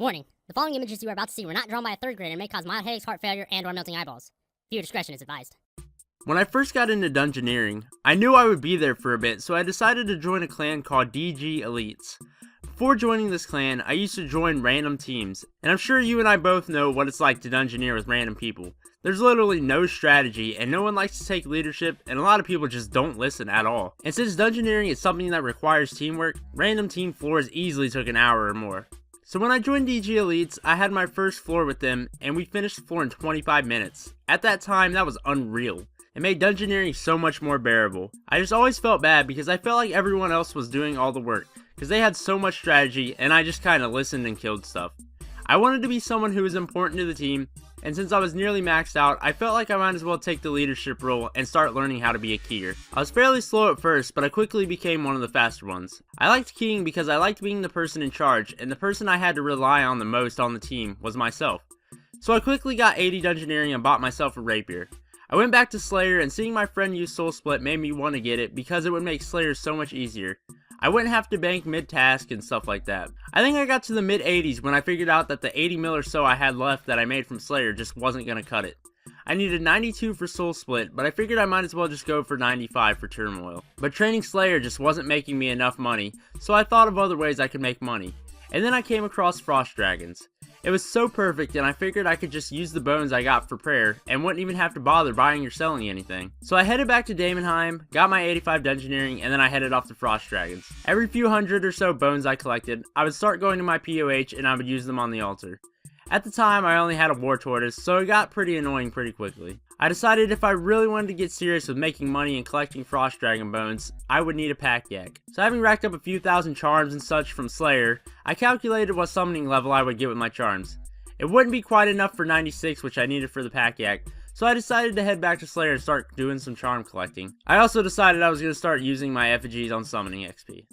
Warning, the following images you are about to see were not drawn by a third grader and may cause mild headaches, heart failure, and/or melting eyeballs. Viewer discretion is advised. When I first got into Dungeoneering, I knew I would be there for a bit, so I decided to join a clan called DG Elites. Before joining this clan, I used to join random teams, and I'm sure you and I both know what it's like to dungeoneer with random people. There's literally no strategy, and no one likes to take leadership, and a lot of people just don't listen at all. And since dungeoneering is something that requires teamwork, random team floors easily took an hour or more. So when I joined DG Elites, I had my first floor with them, and we finished the floor in 25 minutes. At that time, that was unreal. It made dungeoneering so much more bearable. I just always felt bad because I felt like everyone else was doing all the work, because they had so much strategy, and I just kinda listened and killed stuff. I wanted to be someone who was important to the team, and since I was nearly maxed out, I felt like I might as well take the leadership role and start learning how to be a keyer. I was fairly slow at first, but I quickly became one of the faster ones. I liked keying because I liked being the person in charge, and the person I had to rely on the most on the team was myself. So I quickly got 80 dungeoneering and bought myself a rapier. I went back to Slayer, and seeing my friend use Soul Split made me want to get it because it would make Slayer so much easier. I wouldn't have to bank mid-task and stuff like that. I think I got to the mid-80s when I figured out that the 80 mil or so I had left that I made from Slayer just wasn't going to cut it. I needed 92 for Soul Split, but I figured I might as well just go for 95 for Turmoil. But training Slayer just wasn't making me enough money, so I thought of other ways I could make money. And then I came across Frost Dragons. It was so perfect, and I figured I could just use the bones I got for prayer, and wouldn't even have to bother buying or selling anything. So I headed back to Daemonheim, got my 85 dungeoneering, and then I headed off to Frost Dragons. Every few hundred or so bones I collected, I would start going to my POH, and I would use them on the altar. At the time, I only had a War Tortoise, so it got pretty annoying pretty quickly. I decided if I really wanted to get serious with making money and collecting Frost Dragon bones, I would need a pack yak. So having racked up a few thousand charms and such from Slayer, I calculated what summoning level I would get with my charms. It wouldn't be quite enough for 96, which I needed for the pack yak, so I decided to head back to Slayer and start doing some charm collecting. I also decided I was going to start using my effigies on summoning XP.